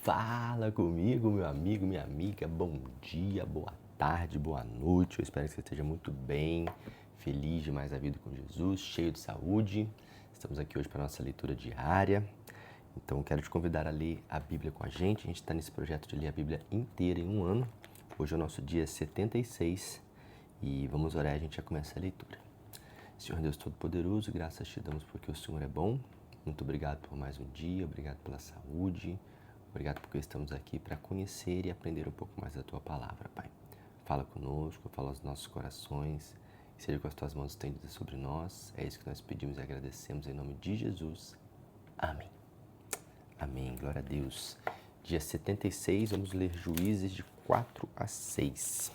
Fala comigo, meu amigo, minha amiga. Bom dia, boa tarde, boa noite. Eu espero que você esteja muito bem, feliz de mais a vida com Jesus, cheio de saúde. Estamos aqui hoje para a nossa leitura diária. Então, quero te convidar a ler a Bíblia com a gente. A gente está nesse projeto de ler a Bíblia inteira em um ano. Hoje é o nosso dia 76 e vamos orar e a gente já começa a leitura. Senhor Deus Todo-Poderoso, graças te damos porque o Senhor é bom. Muito obrigado por mais um dia, obrigado pela saúde. Obrigado porque estamos aqui para conhecer e aprender um pouco mais da Tua Palavra, Pai. Fala conosco, fala aos nossos corações, seja com as Tuas mãos estendidas sobre nós. É isso que nós pedimos e agradecemos em nome de Jesus. Amém. Amém, glória a Deus. Dia 76, vamos ler Juízes de 4 a 6.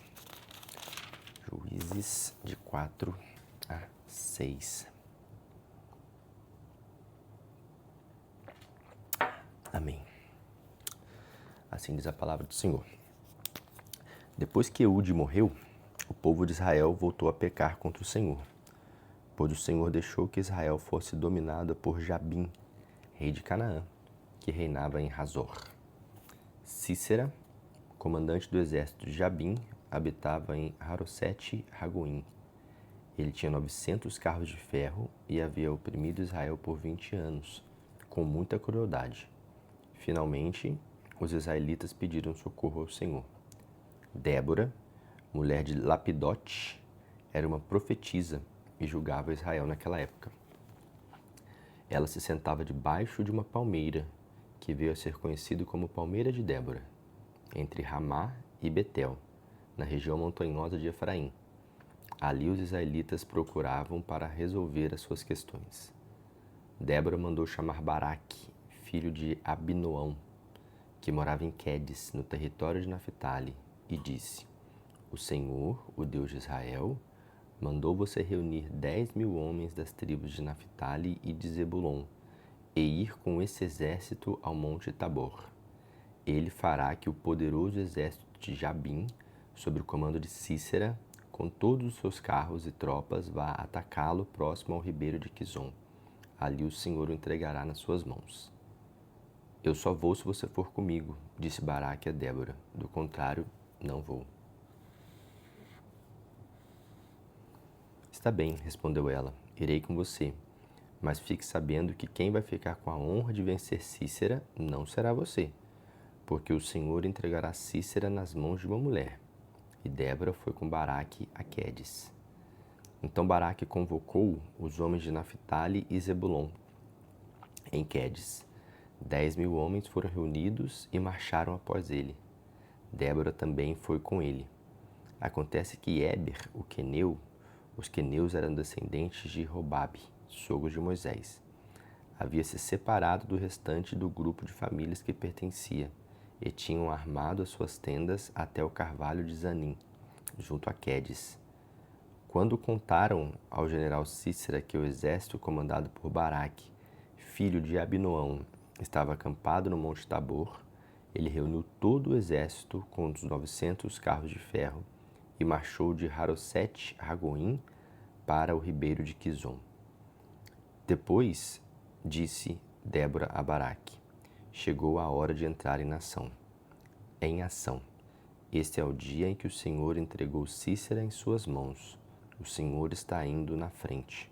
Juízes de 4 a 6. Amém. Assim diz a palavra do Senhor. Depois que Eude morreu, o povo de Israel voltou a pecar contra o Senhor, pois o Senhor deixou que Israel fosse dominada por Jabim, rei de Canaã, que reinava em Hazor. Cícera, comandante do exército de Jabim, habitava em Harosete-Ragoim. Ele tinha 900 carros de ferro e havia oprimido Israel por 20 anos, com muita crueldade. Finalmente, os israelitas pediram socorro ao Senhor. Débora, mulher de Lapidote, era uma profetisa e julgava Israel naquela época. Ela se sentava debaixo de uma palmeira, que veio a ser conhecido como Palmeira de Débora, entre Ramá e Betel, na região montanhosa de Efraim. Ali os israelitas procuravam para resolver as suas questões. Débora mandou chamar Baraque, filho de Abinoão, que morava em Quedes, no território de Naphtali, e disse: O Senhor, o Deus de Israel, mandou você reunir 10.000 homens das tribos de Naphtali e de Zebulon, e ir com esse exército ao monte Tabor. Ele fará que o poderoso exército de Jabim, sob o comando de Cícera, com todos os seus carros e tropas, vá atacá-lo próximo ao ribeiro de Quizon. Ali o Senhor o entregará nas suas mãos. Eu só vou se você for comigo, disse Baraque a Débora. Do contrário, não vou. Está bem, respondeu ela, irei com você. Mas fique sabendo que quem vai ficar com a honra de vencer Cícera não será você, porque o Senhor entregará Cícera nas mãos de uma mulher. E Débora foi com Baraque a Quedes. Então Baraque convocou os homens de Naphtali e Zebulon em Quedes. 10.000 homens foram reunidos e marcharam após ele. Débora também foi com ele. Acontece que Éber, o queneu, os queneus eram descendentes de Robabe, sogro de Moisés. Havia se separado do restante do grupo de famílias que pertencia, e tinham armado as suas tendas até o carvalho de Zanim, junto a Quedes. Quando contaram ao general Cícera que o exército comandado por Baraque, filho de Abinoão, estava acampado no Monte Tabor, ele reuniu todo o exército com os 900 carros de ferro e marchou de Harosete-Ragoim para o ribeiro de Quizon. Depois, disse Débora a Baraque, chegou a hora de entrar em ação. Este é o dia em que o Senhor entregou Cícera em suas mãos. O Senhor está indo na frente.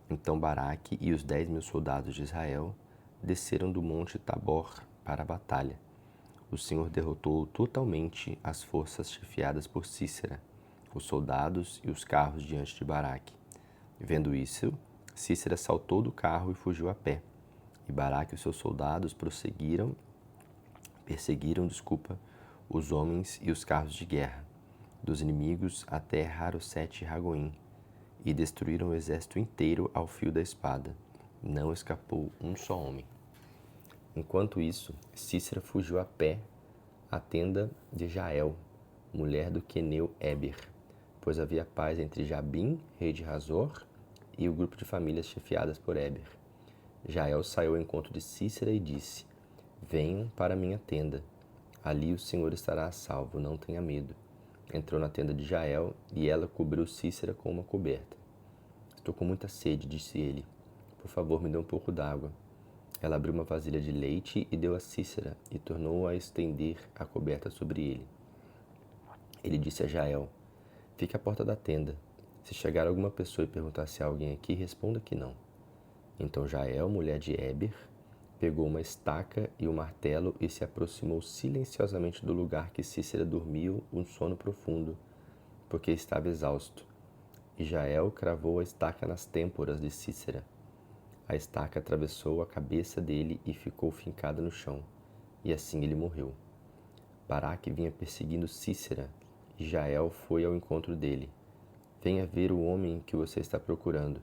Então Baraque e os 10.000 soldados de Israel desceram do monte Tabor para a batalha. O Senhor derrotou totalmente as forças chefiadas por Cícera, os soldados e os carros diante de Baraque. Vendo isso, Cícera saltou do carro e fugiu a pé. E Baraque e os seus soldados perseguiram os homens e os carros de guerra dos inimigos até Harosete-Ragoim e destruíram o exército inteiro ao fio da espada. Não escapou um só homem. Enquanto isso, Cícera fugiu a pé à tenda de Jael, mulher do queneu Éber, pois havia paz entre Jabim, rei de Hazor, e o grupo de famílias chefiadas por Éber. Jael saiu ao encontro de Cícera e disse: Venham para minha tenda. Ali o Senhor estará a salvo, não tenha medo. Entrou na tenda de Jael e ela cobriu Cícera com uma coberta. Estou com muita sede, disse ele. Por favor, me dê um pouco d'água. Ela abriu uma vasilha de leite e deu a Cícera, e tornou a estender a coberta sobre ele. Ele disse a Jael: fique à porta da tenda. Se chegar alguma pessoa e perguntar se há alguém aqui, responda que não. Então Jael, mulher de Heber, pegou uma estaca e um martelo e se aproximou silenciosamente do lugar que Cícera dormia um sono profundo, porque estava exausto. E Jael cravou a estaca nas têmporas de Cícera. A estaca atravessou a cabeça dele e ficou fincada no chão, e assim ele morreu. Baraque vinha perseguindo Cícera, e Jael foi ao encontro dele. Venha ver o homem que você está procurando.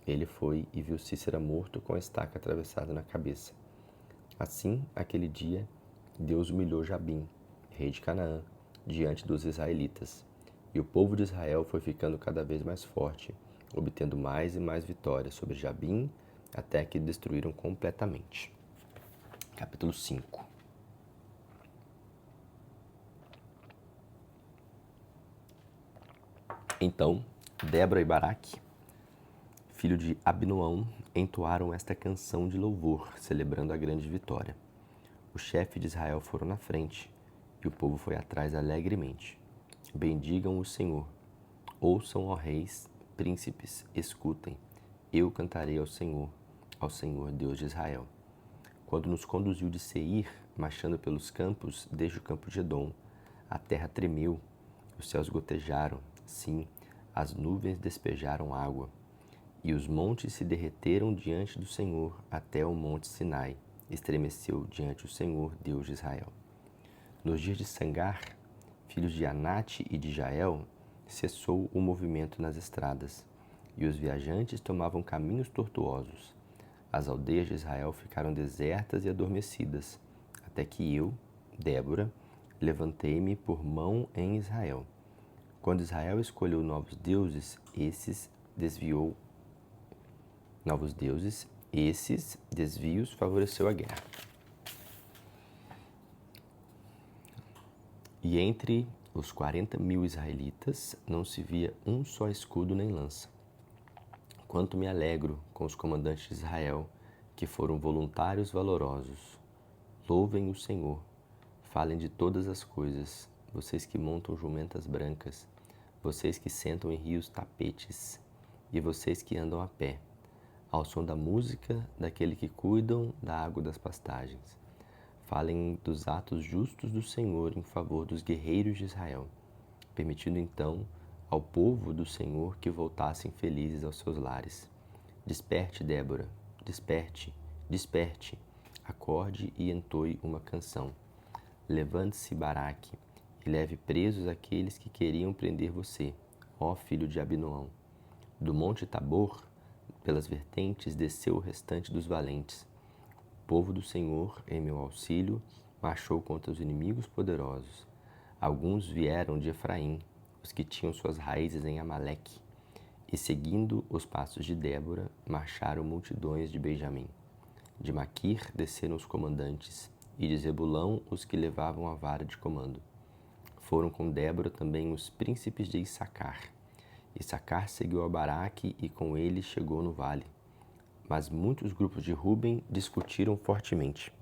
Ele foi e viu Cícera morto com a estaca atravessada na cabeça. Assim, aquele dia, Deus humilhou Jabim, rei de Canaã, diante dos israelitas. E o povo de Israel foi ficando cada vez mais forte, obtendo mais e mais vitórias sobre Jabim, até que destruíram completamente. Capítulo 5. Então, Débora e Baraque, filho de Abinoão, entoaram esta canção de louvor, celebrando a grande vitória. O chefe de Israel foram na frente, e o povo foi atrás alegremente. Bendigam o Senhor. Ouçam, ó reis, príncipes, escutem. Eu cantarei ao Senhor Deus de Israel. Quando nos conduziu de Seir, marchando pelos campos, desde o campo de Edom, a terra tremeu, os céus gotejaram, sim, as nuvens despejaram água. E os montes se derreteram diante do Senhor, até o monte Sinai estremeceu diante do Senhor, Deus de Israel. Nos dias de Sangar, filhos de Anate e de Jael, cessou o movimento nas estradas, e os viajantes tomavam caminhos tortuosos. As aldeias de Israel ficaram desertas e adormecidas, até que eu, Débora, levantei-me por mão em Israel. Quando Israel escolheu novos deuses, esses desvios favoreceu a guerra. E entre os 40.000 israelitas não se via um só escudo nem lança. Quanto me alegro com os comandantes de Israel, que foram voluntários valorosos. Louvem o Senhor, falem de todas as coisas, vocês que montam jumentas brancas, vocês que sentam em rios tapetes, e vocês que andam a pé, ao som da música daquele que cuidam da água das pastagens. Falem dos atos justos do Senhor em favor dos guerreiros de Israel, permitindo então ao povo do Senhor que voltassem felizes aos seus lares. Desperte, Débora, desperte, desperte, acorde e entoe uma canção. Levante-se, Baraque, e leve presos aqueles que queriam prender você, ó filho de Abinoão. Do monte Tabor, pelas vertentes, desceu o restante dos valentes. O povo do Senhor, em meu auxílio, marchou contra os inimigos poderosos. Alguns vieram de Efraim, os que tinham suas raízes em Amaleque, e seguindo os passos de Débora, marcharam multidões de Benjamim. De Maquir desceram os comandantes, e de Zebulão os que levavam a vara de comando. Foram com Débora também os príncipes de Issacar. Issacar seguiu a Baraque e com ele chegou no vale. Mas muitos grupos de Ruben discutiram fortemente.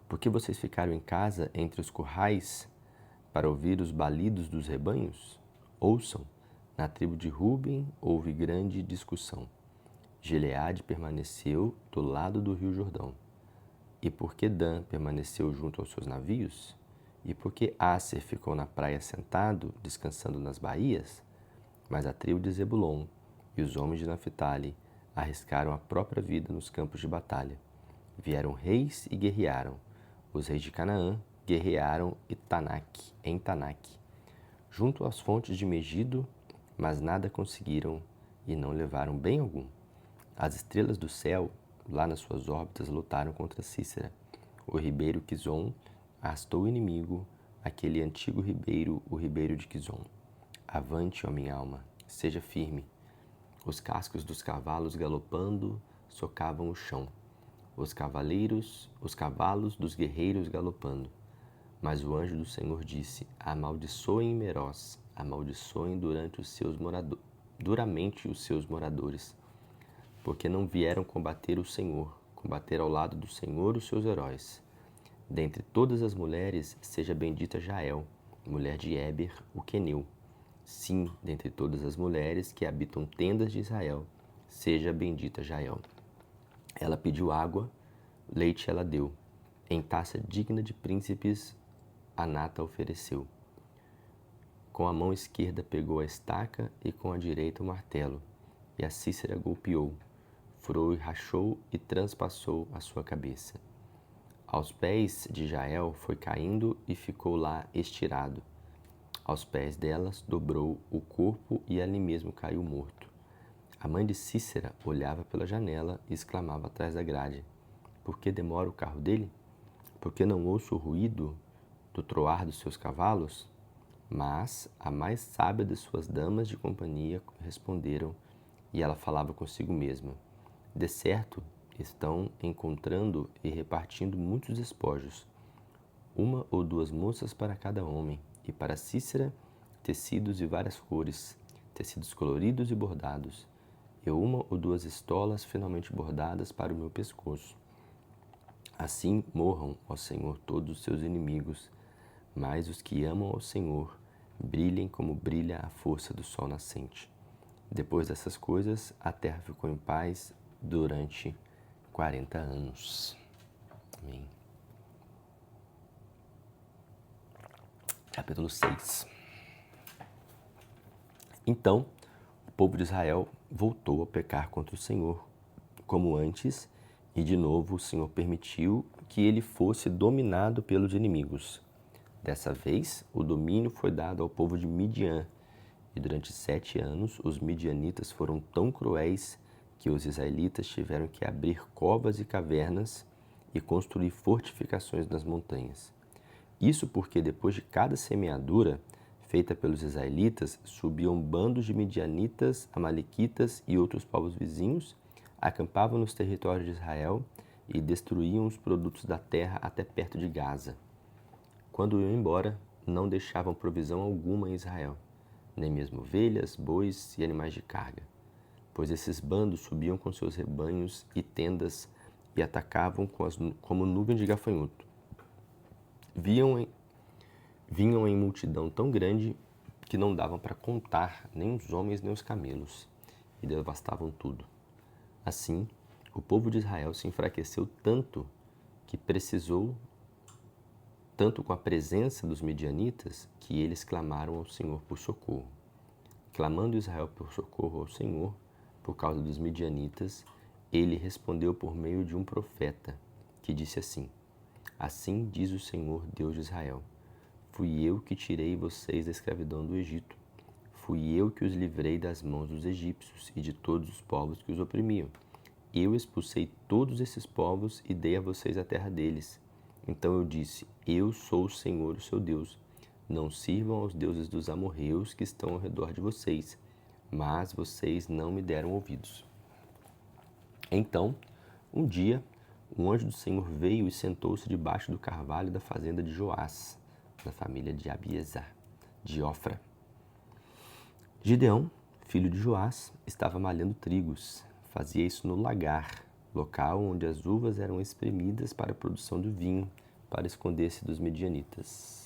Por que vocês ficaram em casa entre os currais para ouvir os balidos dos rebanhos? Ouçam, na tribo de Ruben houve grande discussão. Gileade permaneceu do lado do rio Jordão. E por que Dan permaneceu junto aos seus navios? E por que Asser ficou na praia sentado, descansando nas baías? Mas a tribo de Zebulon e os homens de Naphtali arriscaram a própria vida nos campos de batalha. Vieram reis e guerrearam. Os reis de Canaã guerrearam em Tanaque, junto às fontes de Megido, mas nada conseguiram e não levaram bem algum. As estrelas do céu, lá nas suas órbitas, lutaram contra Cícera. O ribeiro Quizon arrastou o inimigo, aquele antigo ribeiro, o ribeiro de Quizon. Avante, ó minha alma, seja firme. Os cascos dos cavalos galopando socavam o chão. Os cavalos dos guerreiros galopando. Mas o anjo do Senhor disse: amaldiçoem Meroz, amaldiçoem duramente os seus moradores, porque não vieram combater o Senhor, combater ao lado do Senhor os seus heróis. Dentre todas as mulheres, seja bendita Jael, mulher de Éber, o queneu. Sim, dentre todas as mulheres que habitam tendas de Israel, seja bendita Jael. Ela pediu água, leite ela deu. Em taça digna de príncipes, a nata ofereceu. Com a mão esquerda pegou a estaca e com a direita o martelo. E a Cícera golpeou, furou e rachou e transpassou a sua cabeça. Aos pés de Jael foi caindo e ficou lá estirado. Aos pés delas dobrou o corpo e ali mesmo caiu morto. A mãe de Cícera olhava pela janela e exclamava atrás da grade: Por que demora o carro dele? Por que não ouço o ruído do troar dos seus cavalos? Mas a mais sábia de suas damas de companhia responderam, e ela falava consigo mesma: De certo, estão encontrando e repartindo muitos despojos, uma ou duas moças para cada homem, e para Cícera, tecidos de várias cores, tecidos coloridos e bordados, e uma ou duas estolas finalmente bordadas para o meu pescoço. Assim morram, ó Senhor, todos os seus inimigos, mas os que amam ao Senhor brilhem como brilha a força do sol nascente. Depois dessas coisas, a terra ficou em paz durante 40 anos. Amém. Capítulo 6. Então, o povo de Israel voltou a pecar contra o Senhor, como antes, e de novo o Senhor permitiu que ele fosse dominado pelos inimigos. Dessa vez, o domínio foi dado ao povo de Midian, e durante 7 anos os midianitas foram tão cruéis que os israelitas tiveram que abrir covas e cavernas e construir fortificações nas montanhas. Isso porque depois de cada semeadura feita pelos israelitas, subiam bandos de midianitas, amalequitas e outros povos vizinhos, acampavam nos territórios de Israel e destruíam os produtos da terra até perto de Gaza. Quando iam embora, não deixavam provisão alguma em Israel, nem mesmo ovelhas, bois e animais de carga, pois esses bandos subiam com seus rebanhos e tendas e atacavam como nuvem de gafanhoto. Vinham em multidão tão grande que não davam para contar nem os homens nem os camelos, e devastavam tudo. Assim, o povo de Israel se enfraqueceu tanto que precisou tanto com a presença dos midianitas, que eles clamaram ao Senhor por socorro. Clamando Israel por socorro ao Senhor, por causa dos midianitas, ele respondeu por meio de um profeta, que disse assim: Assim diz o Senhor, Deus de Israel: Fui eu que tirei vocês da escravidão do Egito. Fui eu que os livrei das mãos dos egípcios e de todos os povos que os oprimiam. Eu expulsei todos esses povos e dei a vocês a terra deles. Então eu disse: Eu sou o Senhor, o seu Deus. Não sirvam aos deuses dos amorreus que estão ao redor de vocês. Mas vocês não me deram ouvidos. Então, um dia, um anjo do Senhor veio e sentou-se debaixo do carvalho da fazenda de Joás, da família de Abiezar, de Ofra. Gideão, filho de Joás, estava malhando trigos. Fazia isso no lagar, local onde as uvas eram espremidas para a produção do vinho, para esconder-se dos midianitas.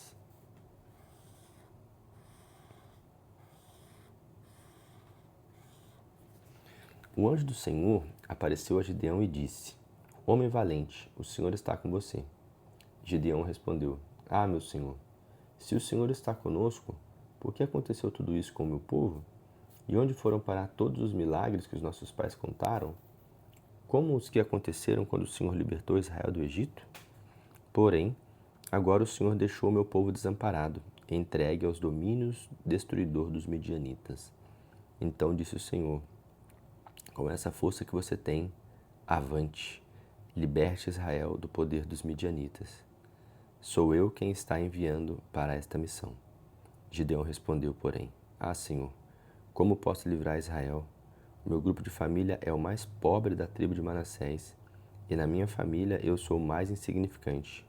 O anjo do Senhor apareceu a Gideão e disse: Homem valente, o Senhor está com você. Gideão respondeu: Ah, meu Senhor, se o Senhor está conosco, por que aconteceu tudo isso com o meu povo? E onde foram parar todos os milagres que os nossos pais contaram? Como os que aconteceram quando o Senhor libertou Israel do Egito? Porém, agora o Senhor deixou o meu povo desamparado, entregue aos domínios destruidor dos midianitas. Então disse o Senhor: Com essa força que você tem, avante, liberte Israel do poder dos midianitas. Sou eu quem está enviando para esta missão. Gideão respondeu, porém: Ah, Senhor, como posso livrar Israel? O meu grupo de família é o mais pobre da tribo de Manassés, e na minha família eu sou o mais insignificante.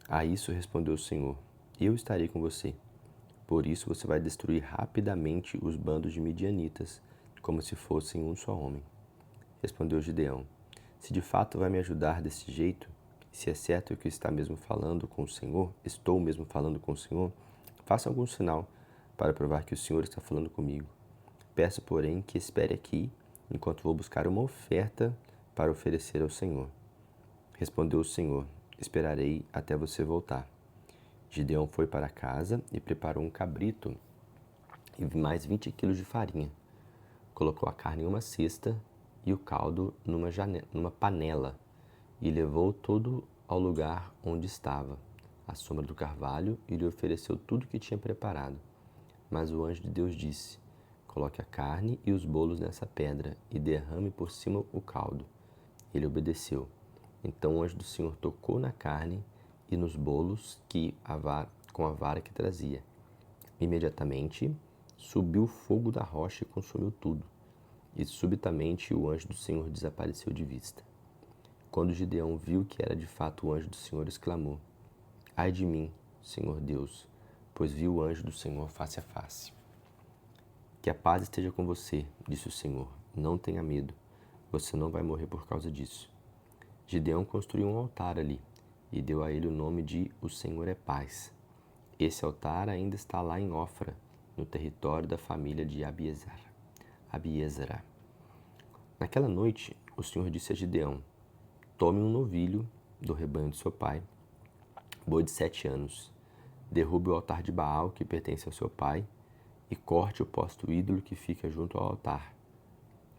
A isso respondeu o Senhor: Eu estarei com você. Por isso você vai destruir rapidamente os bandos de midianitas, como se fossem um só homem. Respondeu Gideão: Se de fato vai me ajudar desse jeito, se é certo que está mesmo falando com o Senhor, estou mesmo falando com o Senhor, faça algum sinal para provar que o Senhor está falando comigo. Peço, porém, que espere aqui, enquanto vou buscar uma oferta para oferecer ao Senhor. Respondeu o Senhor: esperarei até você voltar. Gideão foi para casa e preparou um cabrito e mais 20 quilos de farinha. Colocou a carne em uma cesta e o caldo numa panela e levou todo ao lugar onde estava, à sombra do carvalho, e lhe ofereceu tudo o que tinha preparado. Mas o anjo de Deus disse: coloque a carne e os bolos nessa pedra e derrame por cima o caldo. Ele obedeceu. Então o anjo do Senhor tocou na carne e nos bolos com a vara que trazia. Imediatamente subiu o fogo da rocha e consumiu tudo. E subitamente o anjo do Senhor desapareceu de vista. Quando Gideão viu que era de fato o anjo do Senhor, exclamou: ai de mim, Senhor Deus, pois vi o anjo do Senhor face a face. Que a paz esteja com você, disse o Senhor. Não tenha medo, você não vai morrer por causa disso. Gideão construiu um altar ali e deu a ele o nome de O Senhor é Paz. Esse altar ainda está lá em Ofra, no território da família de Abiezera. Naquela noite, o Senhor disse a Gideão: tome um novilho do rebanho de seu pai, boi de 7 anos, derrube o altar de Baal que pertence ao seu pai e corte o posto ídolo que fica junto ao altar.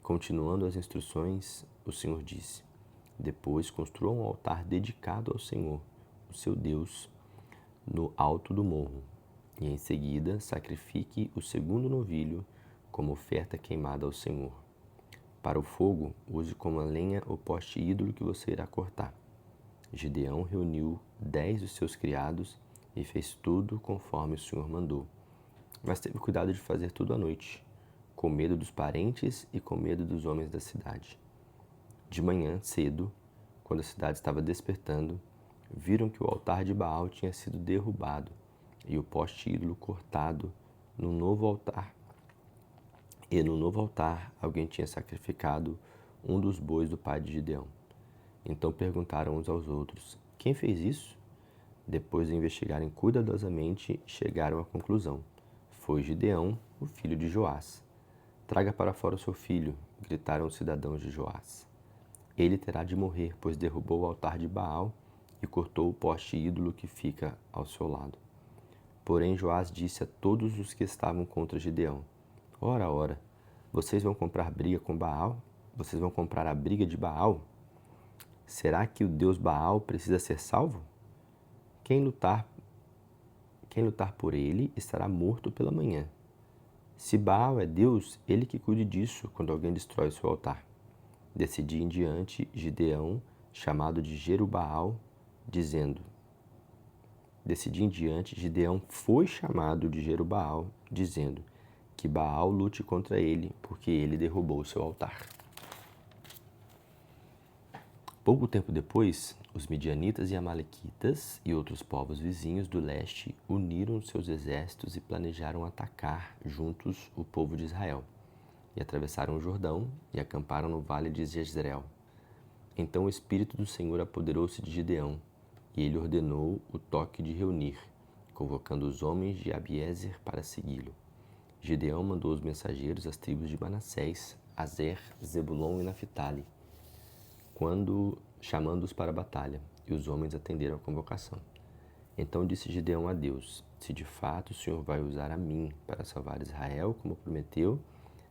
Continuando as instruções, o Senhor disse: depois construa um altar dedicado ao Senhor, o seu Deus, no alto do morro, e em seguida sacrifique o segundo novilho como oferta queimada ao Senhor. Para o fogo, use como lenha o poste ídolo que você irá cortar. Gideão reuniu 10 dos seus criados e fez tudo conforme o Senhor mandou. Mas teve cuidado de fazer tudo à noite, com medo dos parentes e com medo dos homens da cidade. De manhã, cedo, quando a cidade estava despertando, viram que o altar de Baal tinha sido derrubado e o poste ídolo cortado no novo altar. E no novo altar alguém tinha sacrificado um dos bois do pai de Gideão. Então perguntaram uns aos outros: quem fez isso? Depois de investigarem cuidadosamente, chegaram à conclusão: foi Gideão, o filho de Joás. Traga para fora o seu filho, gritaram os cidadãos de Joás. Ele terá de morrer, pois derrubou o altar de Baal e cortou o poste ídolo que fica ao seu lado. Porém Joás disse a todos os que estavam contra Gideão: ora, ora, vocês vão comprar briga com Baal? Vocês vão comprar a briga de Baal? Será que o Deus Baal precisa ser salvo? Quem lutar por ele estará morto pela manhã. Se Baal é Deus, ele que cuide disso quando alguém destrói seu altar. Desse dia em diante, Gideão, chamado de Jerubaal, Gideão foi chamado de Jerubaal, dizendo: que Baal lute contra ele, porque ele derrubou seu altar. Pouco tempo depois, os midianitas e amalequitas e outros povos vizinhos do leste uniram seus exércitos e planejaram atacar juntos o povo de Israel. E atravessaram o Jordão e acamparam no vale de Jezreel. Então o Espírito do Senhor apoderou-se de Gideão, e ele ordenou o toque de reunir, convocando os homens de Abiezer para segui-lo. Gideão mandou os mensageiros às tribos de Manassés, Azer, Zebulon e Naphtali, chamando-os para a batalha, e os homens atenderam a convocação. Então disse Gideão a Deus: se de fato o Senhor vai usar a mim para salvar Israel, como prometeu,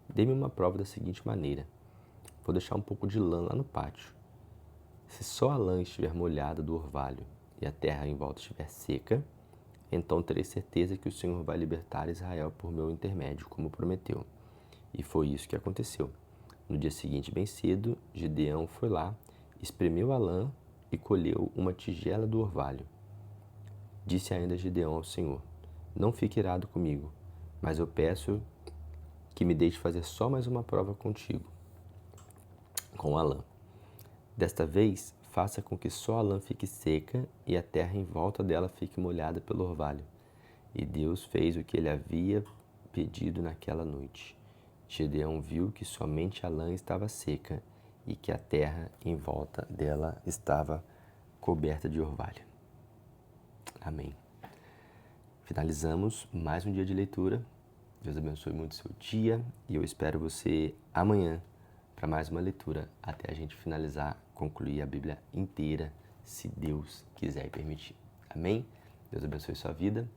dê-me uma prova da seguinte maneira: vou deixar um pouco de lã lá no pátio. Se só a lã estiver molhada do orvalho e a terra em volta estiver seca, então terei certeza que o Senhor vai libertar Israel por meu intermédio, como prometeu. E foi isso que aconteceu. No dia seguinte, bem cedo, Gideão foi lá, espremeu a lã e colheu uma tigela do orvalho. Disse ainda Gideão ao Senhor: não fique irado comigo, mas eu peço que me deixe fazer só mais uma prova contigo, com a lã. Desta vez, faça com que só a lã fique seca e a terra em volta dela fique molhada pelo orvalho. E Deus fez o que ele havia pedido naquela noite. Gideão viu que somente a lã estava seca e que a terra em volta dela estava coberta de orvalho. Amém. Finalizamos mais um dia de leitura. Deus abençoe muito o seu dia e eu espero você amanhã para mais uma leitura até a gente finalizar, concluir a Bíblia inteira, se Deus quiser e permitir. Amém? Deus abençoe sua vida